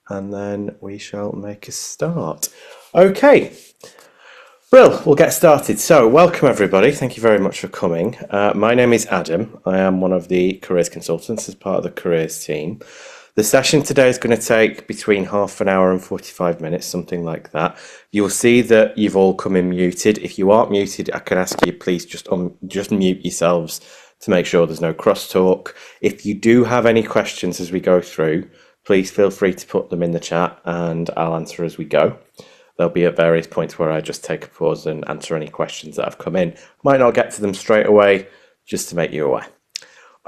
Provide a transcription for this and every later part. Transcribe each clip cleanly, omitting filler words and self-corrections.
and then we shall make a start. Okay, we'll get started. So, welcome everybody. Thank you very much for coming. My name is Adam. I am one of the careers consultants as part of the careers team. The session today is going to take between half an hour and 45 minutes, something like that. You'll see that you've all come in muted. If you aren't muted, I can ask you please just mute yourselves to make sure there's no crosstalk. If you do have any questions as we go through, please feel free to put them in the chat and I'll answer as we go. There'll be at various points where I just take a pause and answer any questions that have come in. Might not get to them straight away, just to make you aware.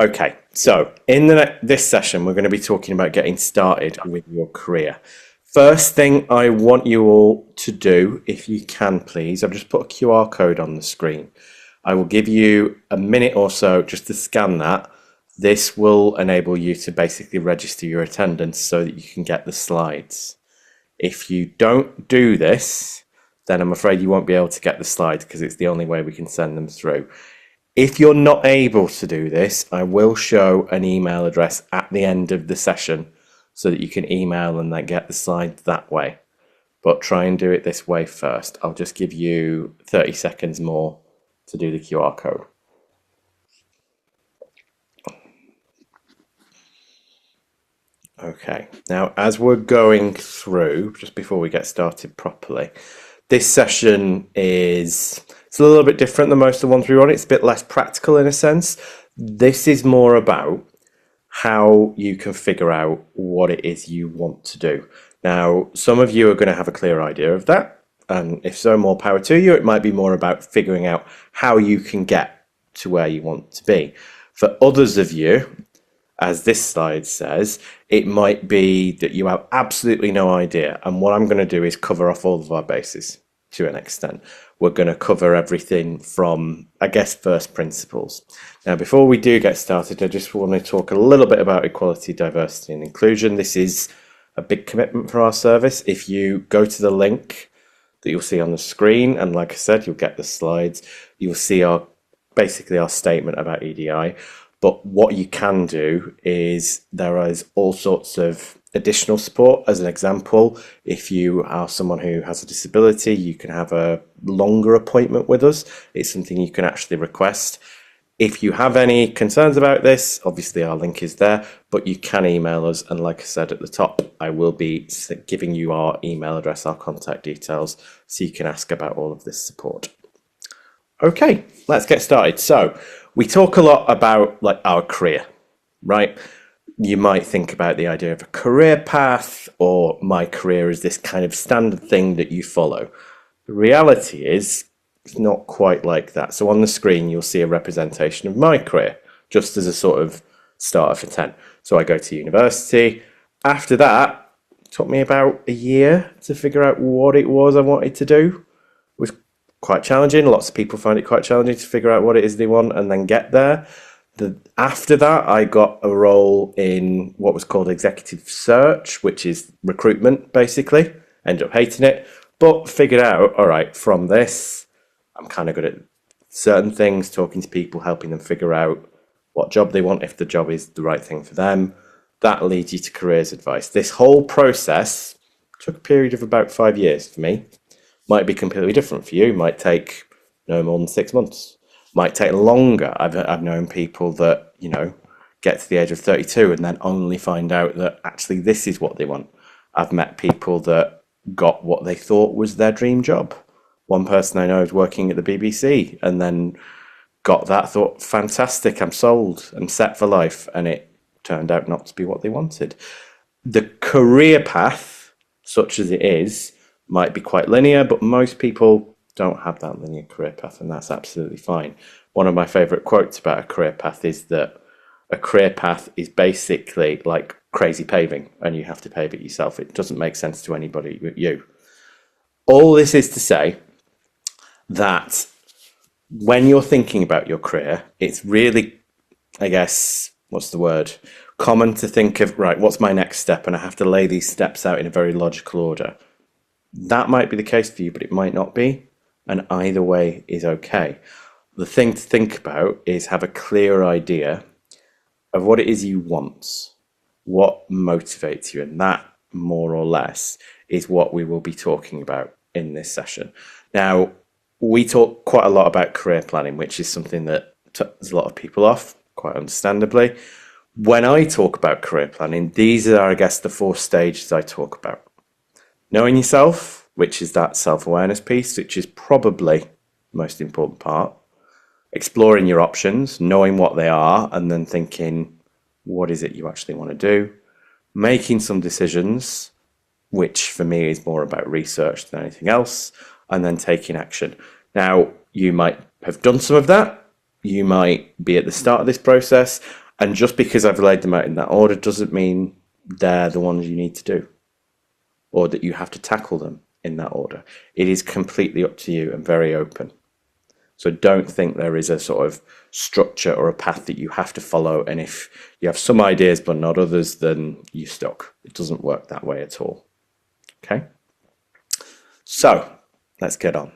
Okay, so in this session, we're going to be talking about getting started with your career. First thing I want you all to do, if you can please, I've just put a QR code on the screen. I will give you a minute or so just to scan that. This will enable you to basically register your attendance so that you can get the slides. If you don't do this, then I'm afraid you won't be able to get the slides because it's the only way we can send them through. If you're not able to do this, I will show an email address at the end of the session so that you can email and then get the slides that way. But try and do it this way first. I'll just give you 30 seconds more to do the QR code. Okay, now as we're going through, just before we get started properly, this session it's a little bit different than most of the ones we run. It's a bit less practical in a sense. This is more about how you can figure out what it is you want to do. Now, some of you are going to have a clear idea of that, and if so, more power to you. It might be more about figuring out how you can get to where you want to be. For others of you, as this slide says, it might be that you have absolutely no idea. And what I'm going to do is cover off all of our bases to an extent. We're going to cover everything from, I guess, first principles. Now, before we do get started, I just want to talk a little bit about equality, diversity, and inclusion. This is a big commitment for our service. If you go to the link that you'll see on the screen, and like I said, you'll get the slides, you'll see basically our statement about EDI. But what you can do is there is all sorts of additional support. As an example, if you are someone who has a disability, you can have a longer appointment with us. It's something you can actually request. If you have any concerns about this, obviously our link is there, but you can email us. And like I said at the top, I will be giving you our email address, our contact details, so you can ask about all of this support. Okay, let's get started. So we talk a lot about like our career, right? You might think about the idea of a career path, or my career is this kind of standard thing that you follow. The reality is it's not quite like that. So on the screen, you'll see a representation of my career, just as a sort of starter for 10. So I go to university. After that, it took me about a year to figure out what it was I wanted to do. It was quite challenging. Lots of people find it quite challenging to figure out what it is they want and then get there. After that, I got a role in what was called executive search, which is recruitment, basically. Ended up hating it, but figured out, all right, from this, I'm kind of good at certain things, talking to people, helping them figure out what job they want, if the job is the right thing for them. That leads you to careers advice. This whole process took a period of about 5 years for me. Might be completely different for you. Might take no more than 6 months. Might take longer. I've known people that, get to the age of 32 and then only find out that actually this is what they want. I've met people that got what they thought was their dream job. One person I know is working at the BBC and then got that, thought, fantastic, I'm sold, I'm set for life. And it turned out not to be what they wanted. The career path, such as it is, might be quite linear, but most people don't have that linear career path, and that's absolutely fine. One of my favorite quotes about a career path is that a career path is basically like crazy paving, and you have to pave it yourself. It doesn't make sense to anybody but you. All this is to say that when you're thinking about your career, it's really, I guess, common to think of, right, what's my next step? And I have to lay these steps out in a very logical order. That might be the case for you, but it might not be. And either way is okay. The thing to think about is have a clear idea of what it is you want, what motivates you. And that more or less, is what we will be talking about in this session. Now, we talk quite a lot about career planning, which is something that turns a lot of people off, quite understandably. When I talk about career planning, these are, I guess, the 4 stages I talk about. Knowing yourself, which is that self-awareness piece, which is probably the most important part. Exploring your options, knowing what they are, and then thinking, what is it you actually want to do? Making some decisions, which for me is more about research than anything else, and then taking action. Now, you might have done some of that. You might be at the start of this process. And just because I've laid them out in that order doesn't mean they're the ones you need to do or that you have to tackle them in that order. It is completely up to you and very open. So don't think there is a sort of structure or a path that you have to follow. And if you have some ideas but not others, then you're stuck. It doesn't work that way at all. Okay? So let's get on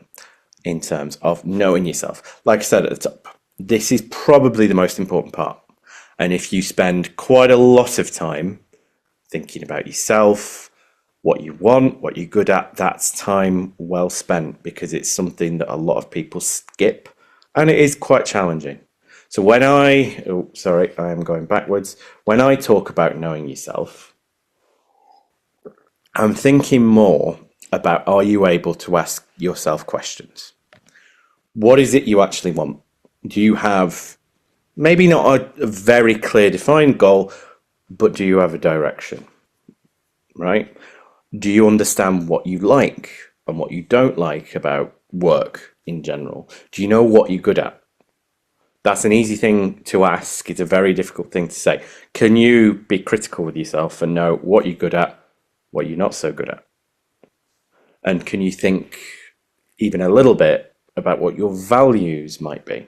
in terms of knowing yourself. Like I said at the top, this is probably the most important part. And if you spend quite a lot of time thinking about yourself, what you want, what you're good at, that's time well spent, because it's something that a lot of people skip and it is quite challenging. So when I am going backwards. When I talk about knowing yourself, I'm thinking more about, are you able to ask yourself questions? What is it you actually want? Do you have maybe not a very clear defined goal, but do you have a direction, right? Do you understand what you like and what you don't like about work in general? Do you know what you're good at? That's an easy thing to ask. It's a very difficult thing to say. Can you be critical with yourself and know what you're good at, what you're not so good at? And can you think even a little bit about what your values might be?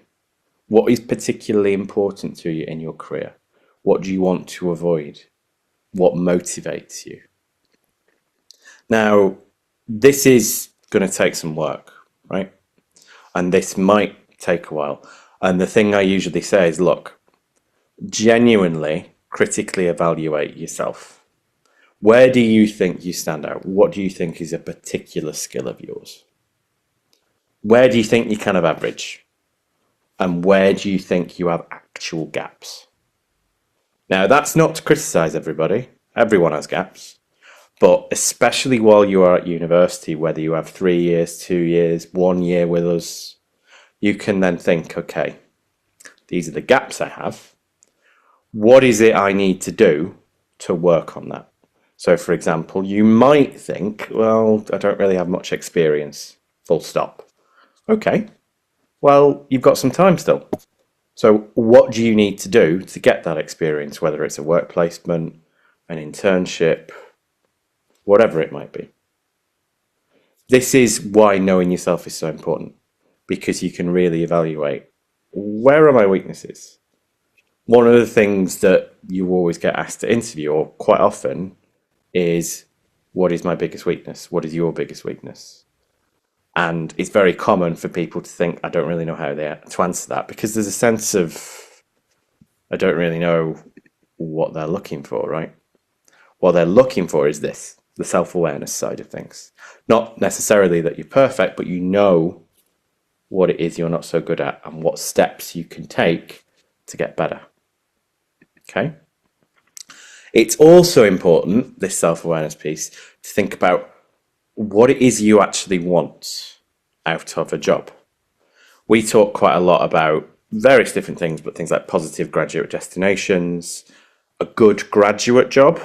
What is particularly important to you in your career? What do you want to avoid? What motivates you? Now, this is going to take some work, right? And this might take a while. And the thing I usually say is, look, genuinely, critically evaluate yourself. Where do you think you stand out? What do you think is a particular skill of yours? Where do you think you're kind of average? And where do you think you have actual gaps? Now, that's not to criticize everybody. Everyone has gaps. But especially while you are at university, whether you have 3 years, 2 years, 1 year with us, you can then think, okay, these are the gaps I have. What is it I need to do to work on that? So, for example, you might think, well, I don't really have much experience, full stop. Okay. Well, you've got some time still. So what do you need to do to get that experience, whether it's a work placement, an internship, whatever it might be? This is why knowing yourself is so important, because you can really evaluate, where are my weaknesses? One of the things that you always get asked to interview, or quite often, is, what is my biggest weakness? What is your biggest weakness? And it's very common for people to think, I don't really know how to answer that, because there's a sense of, I don't really know what they're looking for, right? What they're looking for is this, the self-awareness side of things. Not necessarily that you're perfect, but you know what it is you're not so good at and what steps you can take to get better. Okay? It's also important, this self-awareness piece, to think about what it is you actually want out of a job. We talk quite a lot about various different things, but things like positive graduate destinations, a good graduate job.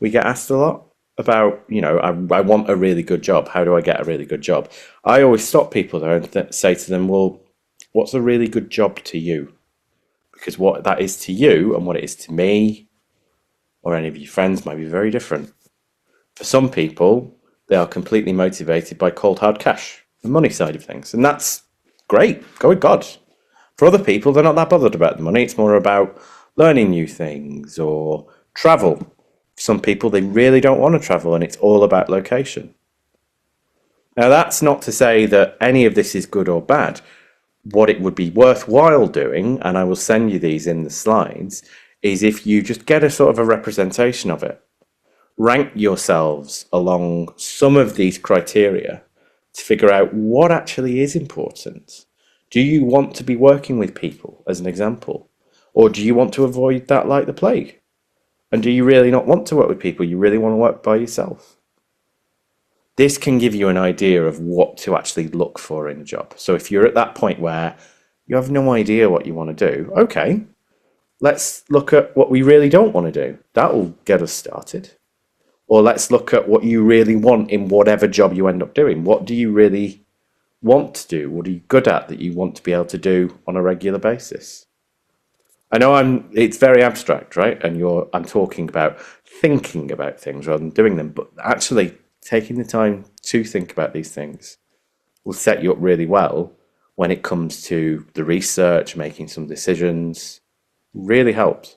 We get asked a lot about, I want a really good job. How do I get a really good job? I always stop people there and say to them, well, what's a really good job to you? Because what that is to you and what it is to me or any of your friends might be very different. For some people, they are completely motivated by cold hard cash, the money side of things. And that's great. Go with God. For other people, they're not that bothered about the money. It's more about learning new things or travel. Some people, they really don't want to travel and it's all about location. Now, that's not to say that any of this is good or bad. What it would be worthwhile doing, and I will send you these in the slides, is if you just get a sort of a representation of it. Rank yourselves along some of these criteria to figure out what actually is important. Do you want to be working with people, as an example? Or do you want to avoid that like the plague? And do you really not want to work with people? You really want to work by yourself? This can give you an idea of what to actually look for in a job. So if you're at that point where you have no idea what you want to do, okay, let's look at what we really don't want to do. That will get us started. Or let's look at what you really want in whatever job you end up doing. What do you really want to do? What are you good at that you want to be able to do on a regular basis? I know it's very abstract, right? And I'm talking about thinking about things rather than doing them, but actually taking the time to think about these things will set you up really well when it comes to the research, making some decisions. Really helps.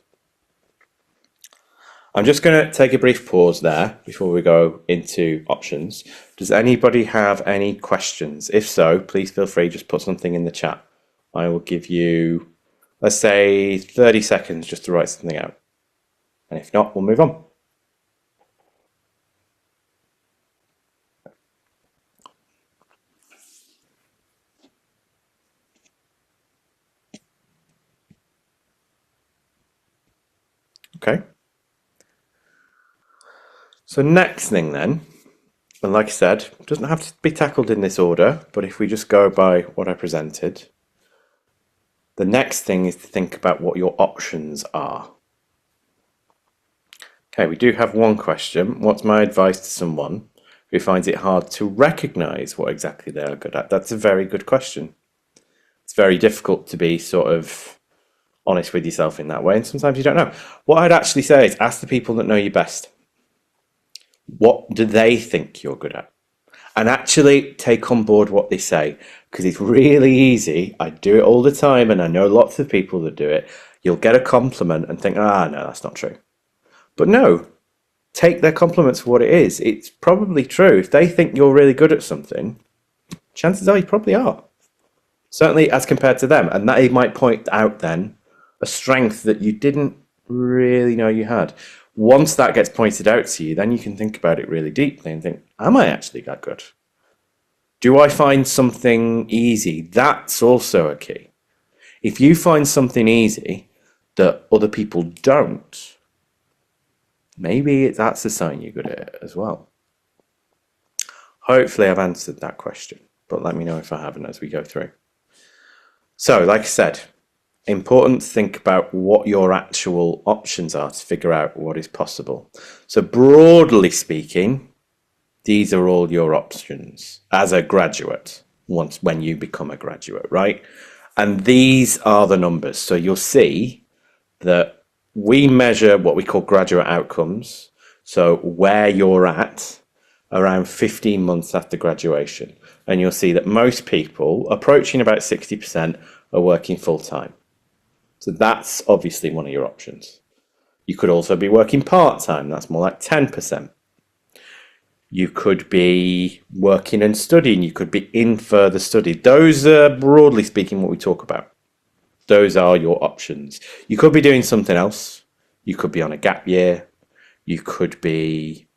I'm just going to take a brief pause there before we go into options. Does anybody have any questions? If so, please feel free, just put something in the chat. I will give you, let's say, 30 seconds just to write something out. And if not, we'll move on. Okay. So next thing then, and like I said, it doesn't have to be tackled in this order, but if we just go by what I presented, the next thing is to think about what your options are. Okay, we do have one question. What's my advice to someone who finds it hard to recognize what exactly they are good at? That's a very good question. It's very difficult to be sort of honest with yourself in that way, and sometimes you don't know. What I'd actually say is ask the people that know you best. What do they think you're good at? And actually take on board what they say, because it's really easy. I do it all the time, and I know lots of people that do it. You'll get a compliment and think, no, that's not true. But no, take their compliments for what it is. It's probably true. If they think you're really good at something, chances are you probably are. Certainly as compared to them. And that might point out then a strength that you didn't really know you had. Once that gets pointed out to you, then you can think about it really deeply and think, am I actually that good? Do I find something easy? That's also a key. If you find something easy that other people don't, maybe that's a sign you're good at it as well. Hopefully I've answered that question, but let me know if I haven't as we go through. So, like I said, important to think about what your actual options are to figure out what is possible. So broadly speaking, these are all your options as a graduate, when you become a graduate, right? And these are the numbers. So you'll see that we measure what we call graduate outcomes. So where you're at around 15 months after graduation. And you'll see that most people, approaching about 60%, are working full time. So that's obviously one of your options. You could also be working part-time. That's more like 10%. You could be working and studying. You could be in further study. Those are, broadly speaking, what we talk about. Those are your options. You could be doing something else. You could be on a gap year. You could be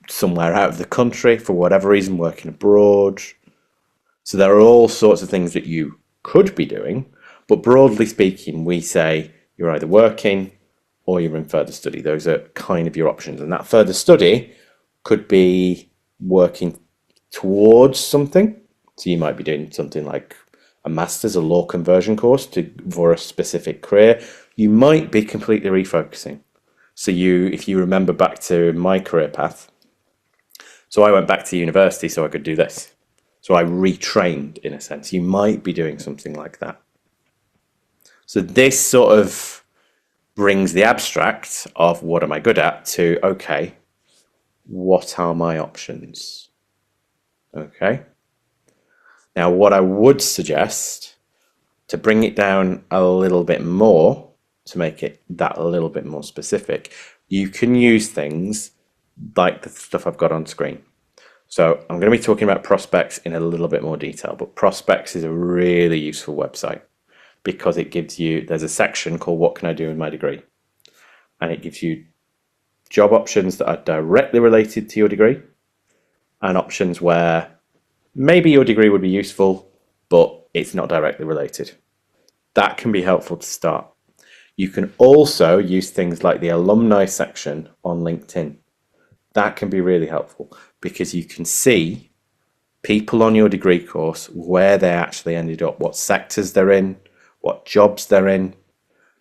somewhere out of the country for whatever reason, working abroad. So there are all sorts of things that you could be doing. But broadly speaking, we say you're either working or you're in further study. Those are kind of your options. And that further study could be working towards something. So you might be doing something like a master's, a law conversion course for a specific career. You might be completely refocusing. So if you remember back to my career path, so I went back to university so I could do this. So I retrained in a sense. You might be doing something like that. So this sort of brings the abstract of what am I good at to, okay, what are my options? Okay. Now, what I would suggest to bring it down a little bit more, to make it that a little bit more specific, you can use things like the stuff I've got on screen. So I'm going to be talking about Prospex in a little bit more detail, but Prospex is a really useful website because it gives you, there's a section called What Can I Do in My Degree? And it gives you job options that are directly related to your degree and options where maybe your degree would be useful, but it's not directly related. That can be helpful to start. You can also use things like the alumni section on LinkedIn. That can be really helpful because you can see people on your degree course, where they actually ended up, what sectors they're in, what jobs they're in.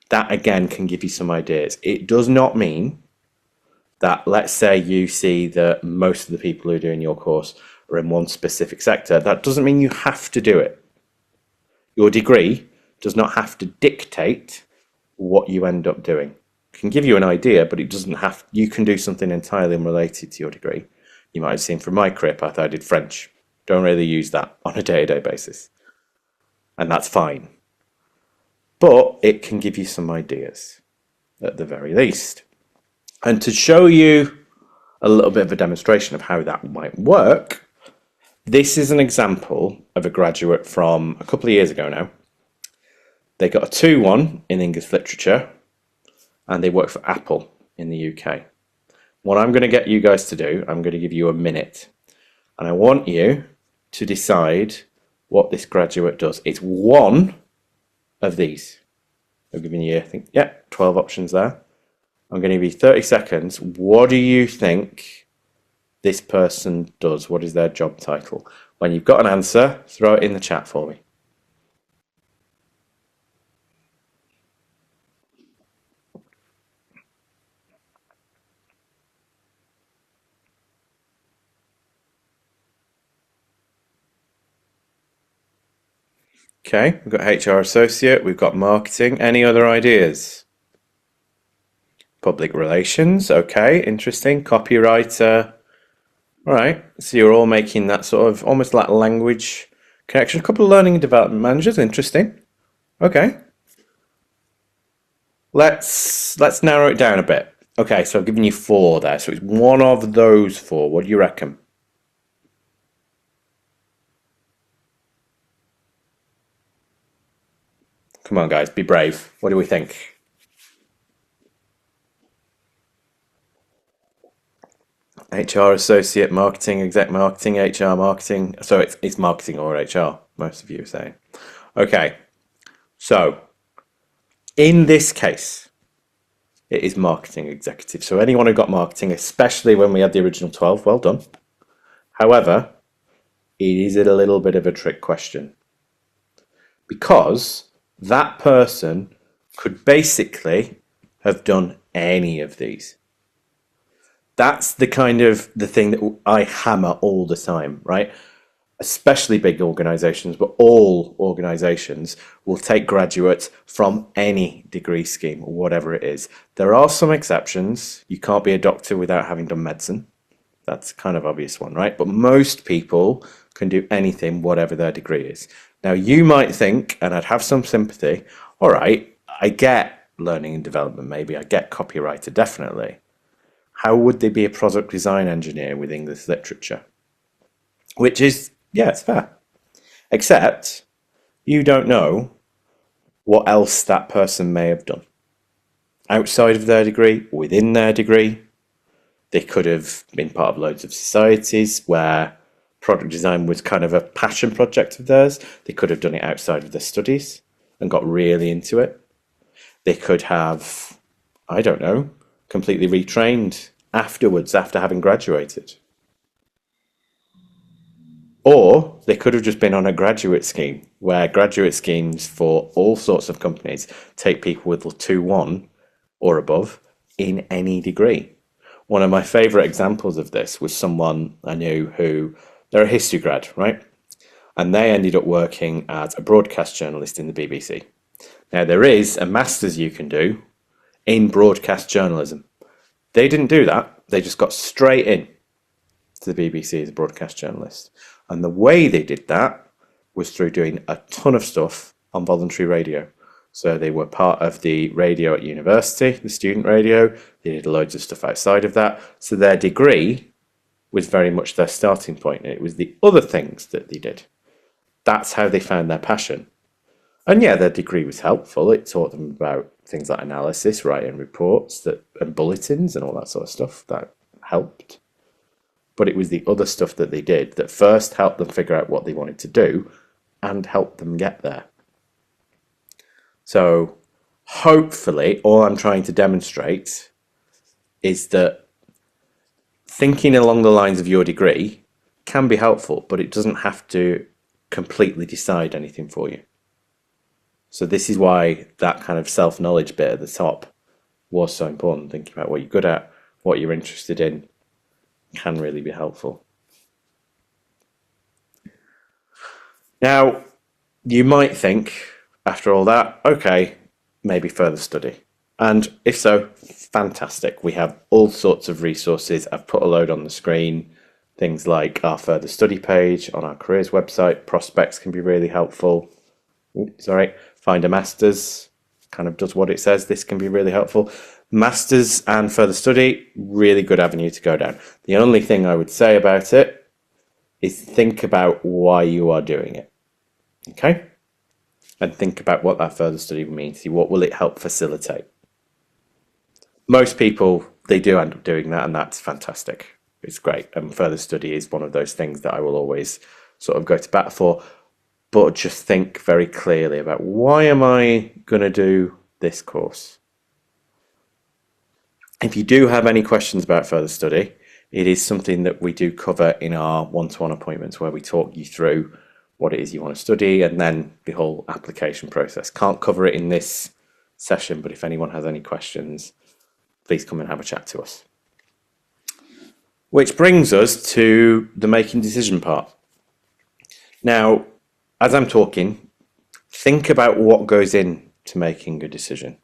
That again can give you some ideas. It does not mean that, let's say you see that most of the people who are doing your course are in one specific sector. That doesn't mean you have to do it. Your degree does not have to dictate what you end up doing. It can give you an idea, but it doesn't have. You can do something entirely unrelated to your degree. You might have seen from my career path, I did French. Don't really use that on a day-to-day basis. And that's fine. But it can give you some ideas, at the very least. And to show you a little bit of a demonstration of how that might work, this is an example of a graduate from a couple of years ago now. They got a 2-1 in English literature, and they work for Apple in the UK. What I'm going to get you guys to do, I'm going to give you a minute, and I want you to decide what this graduate does. It's one of these. I've given you, I think, 12 options there. I'm going to give you 30 seconds. What do you think this person does? What is their job title? When you've got an answer, throw it in the chat for me. Okay, we've got HR associate, we've got marketing. Any other ideas? Public relations, okay, interesting. Copywriter. All right, so you're all making that sort of almost like language connection. A couple of learning and development managers, interesting. Okay. Let's narrow it down a bit. Okay, so I've given you 4 there, so it's one of those 4. What do you reckon? Come on, guys, be brave. What do we think? HR associate, marketing, exec marketing, HR marketing. So it's marketing or HR, most of you are saying. Okay, so in this case, it is marketing executive. So anyone who got marketing, especially when we had the original 12, well done. However, it is a little bit of a trick question because that person could basically have done any of these. That's the kind of the thing that I hammer all the time, right? Especially big organizations, but all organizations will take graduates from any degree scheme, whatever it is. There are some exceptions. You can't be a doctor without having done medicine. That's kind of obvious one, right? But most people can do anything, whatever their degree is. Now, you might think, and I'd have some sympathy, all right, I get learning and development, maybe, I get copywriter, definitely. How would they be a product design engineer with English literature? Which is, yeah, it's fair. Except, you don't know what else that person may have done. Outside of their degree, within their degree, they could have been part of loads of societies where product design was kind of a passion project of theirs. They could have done it outside of their studies and got really into it. They could have, I don't know, completely retrained afterwards after having graduated. Or they could have just been on a graduate scheme where graduate schemes for all sorts of companies take people with 2-1 or above in any degree. One of my favorite examples of this was someone I knew who, they're a history grad, right? And they ended up working as a broadcast journalist in the BBC. Now, there is a master's you can do in broadcast journalism. They didn't do that. They just got straight in to the BBC as a broadcast journalist. And the way they did that was through doing a ton of stuff on voluntary radio. So they were part of the radio at university, the student radio. They did loads of stuff outside of that. So their degree was very much their starting point. It was the other things that they did. That's how they found their passion. And yeah, their degree was helpful. It taught them about things like analysis, writing reports and bulletins and all that sort of stuff that helped. But it was the other stuff that they did that first helped them figure out what they wanted to do and helped them get there. So hopefully, all I'm trying to demonstrate is that thinking along the lines of your degree can be helpful, but it doesn't have to completely decide anything for you. So this is why that kind of self-knowledge bit at the top was so important. Thinking about what you're good at, what you're interested in, can really be helpful. Now, you might think, after all that, okay, maybe further study. And if so, fantastic. We have all sorts of resources. I've put a load on the screen. Things like our further study page on our careers website. Prospects can be really helpful. Find a Masters kind of does what it says. This can be really helpful. Masters and further study, really good avenue to go down. The only thing I would say about it is think about why you are doing it. Okay? And think about what that further study means to you. What will it help facilitate? Most people, they do end up doing that, and that's fantastic. It's great. And further study is one of those things that I will always sort of go to bat for. But just think very clearly about, why am I going to do this course? If you do have any questions about further study, it is something that we do cover in our one-to-one appointments, where we talk you through what it is you want to study and then the whole application process. Can't cover it in this session, but if anyone has any questions, please come and have a chat to us. Which brings us to the making decision part. Now, as I'm talking, think about what goes into making a decision.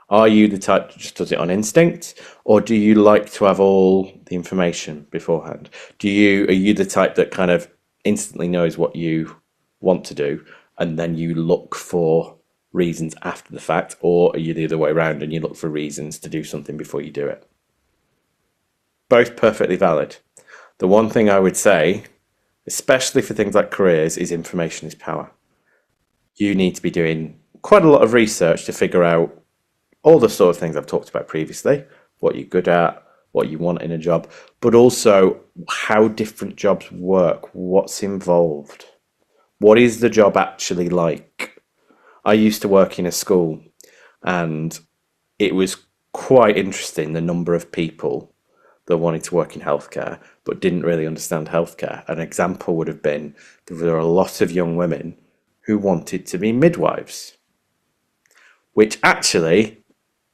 Are you the type that just does it on instinct, or do you like to have all the information beforehand? Are you the type that kind of instantly knows what you want to do and then you look for reasons after the fact, or are you the other way around and you look for reasons to do something before you do it? Both perfectly valid. The one thing I would say, especially for things like careers, is information is power. You need to be doing quite a lot of research to figure out all the sort of things I've talked about previously, what you're good at, what you want in a job, but also how different jobs work, what's involved. What is the job actually like? I used to work in a school, and it was quite interesting, the number of people that wanted to work in healthcare but didn't really understand healthcare. An example would have been, there were a lot of young women who wanted to be midwives, which actually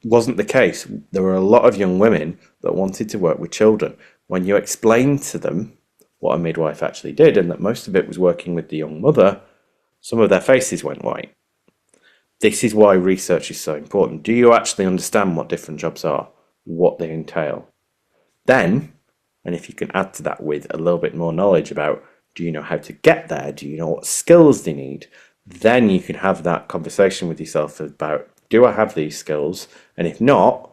wasn't the case. There were a lot of young women that wanted to work with children. When you explained to them what a midwife actually did, and that most of it was working with the young mother, some of their faces went white. This is why research is so important. Do you actually understand what different jobs are, what they entail? Then, and if you can add to that with a little bit more knowledge about, do you know how to get there? Do you know what skills they need? Then you can have that conversation with yourself about, do I have these skills? And if not,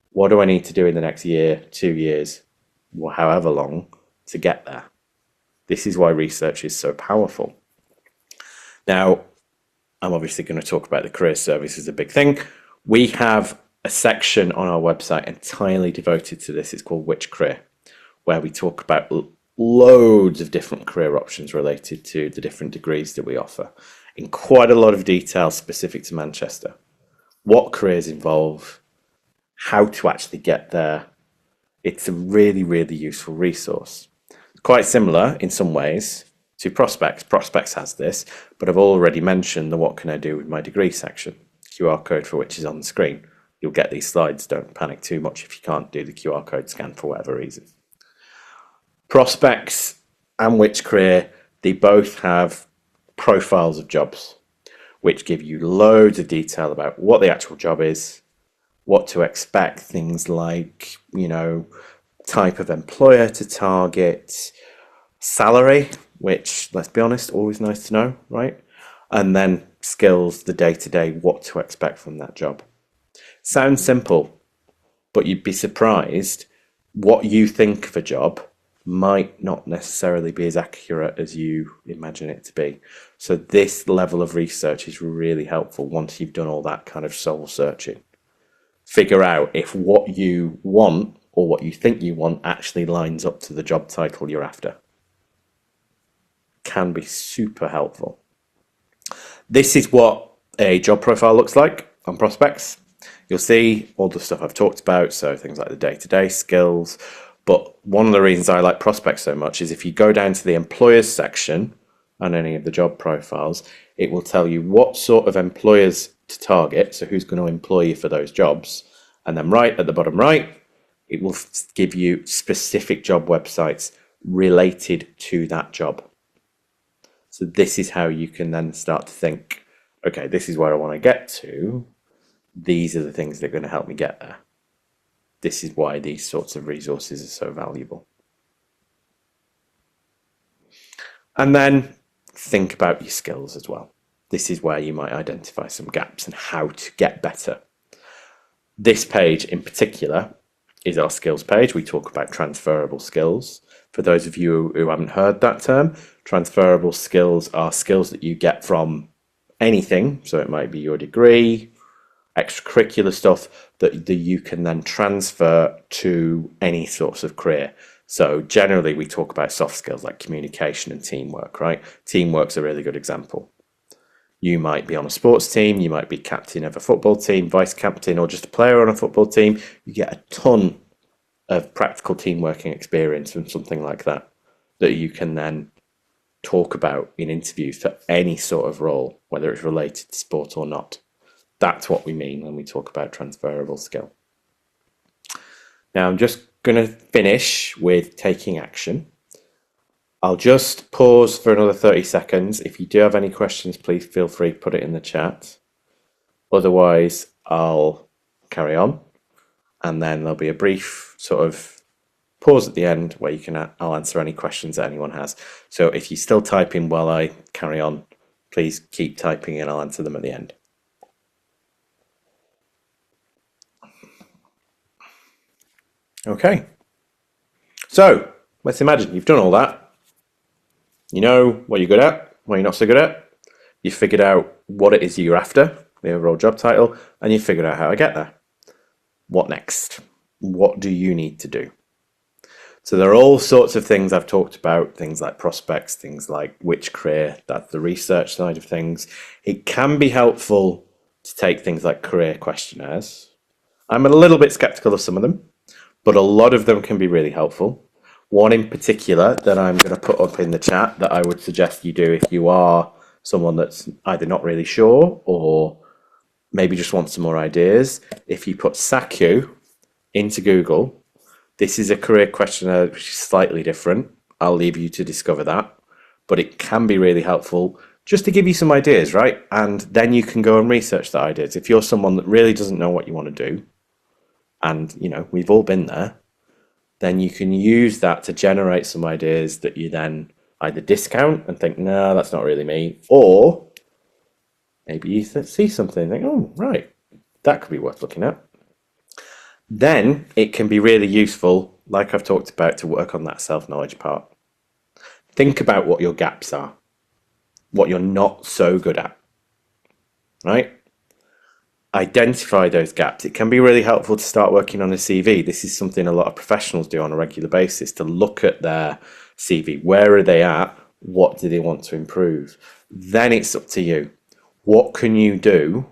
what do I need to do in the next year, 2 years, or however long to get there? This is why research is so powerful. Now, I'm obviously going to talk about the career service as a big thing. We have a section on our website entirely devoted to this. It's called Which Career, where we talk about loads of different career options related to the different degrees that we offer in quite a lot of detail specific to Manchester. What careers involve, how to actually get there. It's a really, really useful resource. Quite similar in some ways to Prospects. Prospects has this, but I've already mentioned the what can I do with my degree section, QR code for which is on the screen. You'll get these slides, don't panic too much if you can't do the QR code scan for whatever reason. Prospects and Which Career, they both have profiles of jobs, which give you loads of detail about what the actual job is, what to expect, things like, type of employer to target, salary, which, let's be honest, always nice to know, right? And then skills, the day-to-day, what to expect from that job. Sounds simple, but you'd be surprised what you think of a job might not necessarily be as accurate as you imagine it to be. So this level of research is really helpful once you've done all that kind of soul searching. Figure out if what you want or what you think you want actually lines up to the job title you're after. Can be super helpful. This is what a job profile looks like on Prospects. You'll see all the stuff I've talked about, so things like the day-to-day skills. But one of the reasons I like Prospects so much is if you go down to the employers section on any of the job profiles, it will tell you what sort of employers to target, so who's going to employ you for those jobs. And then right at the bottom right, it will give you specific job websites related to that job. So this is how you can then start to think, okay, this is where I want to get to. These are the things that are going to help me get there. This is why these sorts of resources are so valuable. And then think about your skills as well. This is where you might identify some gaps and how to get better. This page in particular is our skills page. We talk about transferable skills. For those of you who haven't heard that term, transferable skills are skills that you get from anything. So it might be your degree, extracurricular stuff that you can then transfer to any sorts of career. So generally we talk about soft skills like communication and teamwork, right? Teamwork's a really good example. You might be on a sports team, you might be captain of a football team, vice captain, or just a player on a football team. You get a ton of practical team working experience from something like that you can then talk about in interviews for any sort of role, whether it's related to sport or not. That's what we mean when we talk about transferable skill. Now I'm just going to finish with taking action. I'll just pause for another 30 seconds. If you do have any questions, please feel free to put it in the chat. Otherwise, I'll carry on. And then there'll be a brief sort of pause at the end where I'll answer any questions that anyone has. So if you're still typing while I carry on, please keep typing and I'll answer them at the end. Okay. So let's imagine you've done all that. You know what you're good at, what you're not so good at. You've figured out what it is you're after, the overall job title, and you've figured out how to get there. What next? What do you need to do? So there are all sorts of things I've talked about, things like prospects, things like which career, that's the research side of things. It can be helpful to take things like career questionnaires. I'm a little bit skeptical of some of them, but a lot of them can be really helpful. One in particular that I'm going to put up in the chat that I would suggest you do if you are someone that's either not really sure or maybe just wants some more ideas. If you put SACU into Google, this is a career questionnaire which is slightly different. I'll leave you to discover that, but it can be really helpful just to give you some ideas, right? And then you can go and research the ideas. If you're someone that really doesn't know what you want to do, and we've all been there, then you can use that to generate some ideas that you then either discount and think, no, that's not really me, or maybe you see something and think, oh, right, that could be worth looking at. Then it can be really useful, like I've talked about, to work on that self-knowledge part. Think about what your gaps are, what you're not so good at, right? Identify those gaps. It can be really helpful to start working on a CV. This is something a lot of professionals do on a regular basis, to look at their CV. Where are they at? What do they want to improve? Then it's up to you. What can you do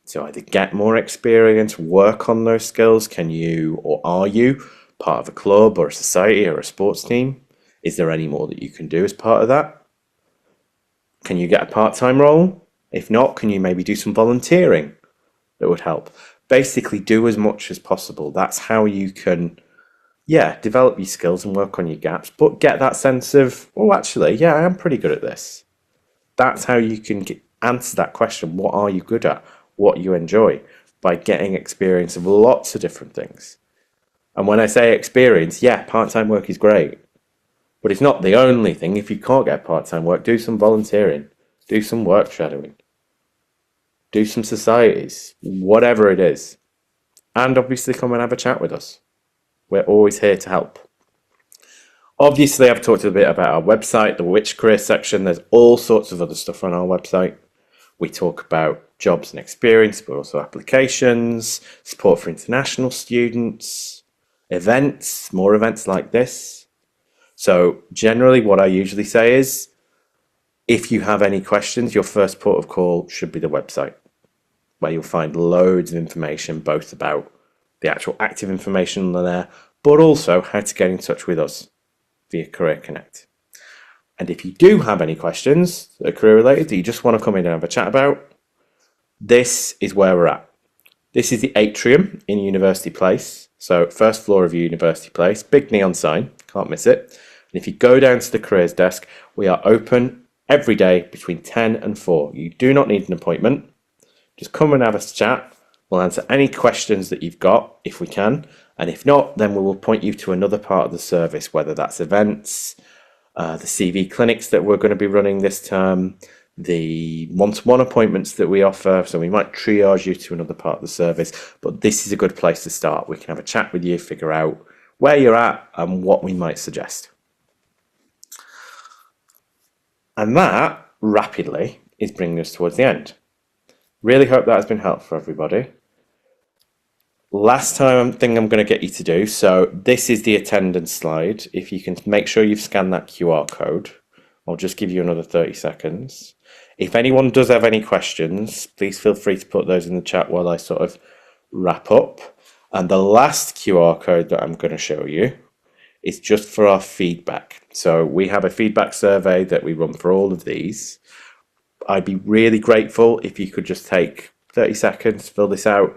to either get more experience, work on those skills? Can you, or are you part of a club or a society or a sports team? Is there any more that you can do as part of that? Can you get a part-time role? If not, can you maybe do some volunteering? That would help. Basically, do as much as possible. That's how you can, develop your skills and work on your gaps, but get that sense of, oh, actually, I am pretty good at this. That's how you can answer that question. What are you good at? What you enjoy? By getting experience of lots of different things. And when I say experience, part-time work is great, but it's not the only thing. If you can't get part-time work, do some volunteering, do some work shadowing. Do some societies, whatever it is. And obviously come and have a chat with us. We're always here to help. Obviously, I've talked a bit about our website, the Which Career section. There's all sorts of other stuff on our website. We talk about jobs and experience, but also applications, support for international students, events, more events like this. So generally what I usually say is, if you have any questions, your first port of call should be the website, where you'll find loads of information, both about the actual active information on there, but also how to get in touch with us via Career Connect. And if you do have any questions that are career related that you just want to come in and have a chat about, this is where we're at. This is the atrium in University Place. So first floor of University Place, big neon sign, can't miss it. And if you go down to the careers desk, we are open every day between 10 and 4. You do not need an appointment. Just come and have a chat. We'll answer any questions that you've got if we can. And if not, then we will point you to another part of the service, whether that's events, the CV clinics that we're going to be running this term, the one-to-one appointments that we offer. So we might triage you to another part of the service, but this is a good place to start. We can have a chat with you, figure out where you're at and what we might suggest. And that, rapidly, is bringing us towards the end. Really hope that has been helpful for everybody. Last thing I'm going to get you to do, so this is the attendance slide. If you can make sure you've scanned that QR code, I'll just give you another 30 seconds. If anyone does have any questions, please feel free to put those in the chat while I sort of wrap up. And the last QR code that I'm going to show you is just for our feedback. So we have a feedback survey that we run for all of these. I'd be really grateful if you could just take 30 seconds to fill this out.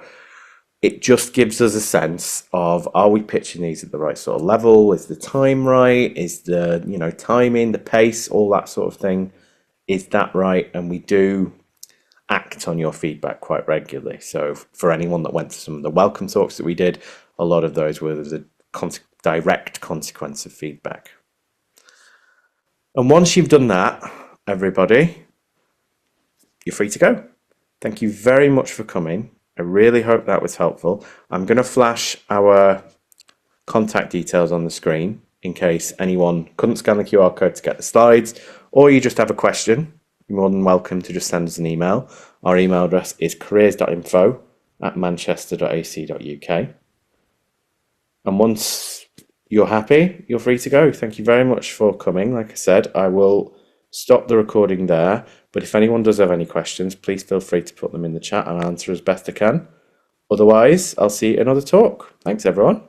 It just gives us a sense of, are we pitching these at the right sort of level? Is the time right? Is the, timing, the pace, all that sort of thing, is that right? And we do act on your feedback quite regularly. So for anyone that went to some of the welcome talks that we did, a lot of those were the direct consequence of feedback. And once you've done that, everybody, you're free to go. Thank you very much for coming. I really hope that was helpful. I'm going to flash our contact details on the screen in case anyone couldn't scan the QR code to get the slides, or you just have a question. You're more than welcome to just send us an email. Our email address is careers.info@manchester.ac.uk. And once you're happy, you're free to go. Thank you very much for coming. Like I said, I will stop the recording there, but if anyone does have any questions, please feel free to put them in the chat and I'll answer as best I can. Otherwise, I'll see you at another talk. Thanks, everyone.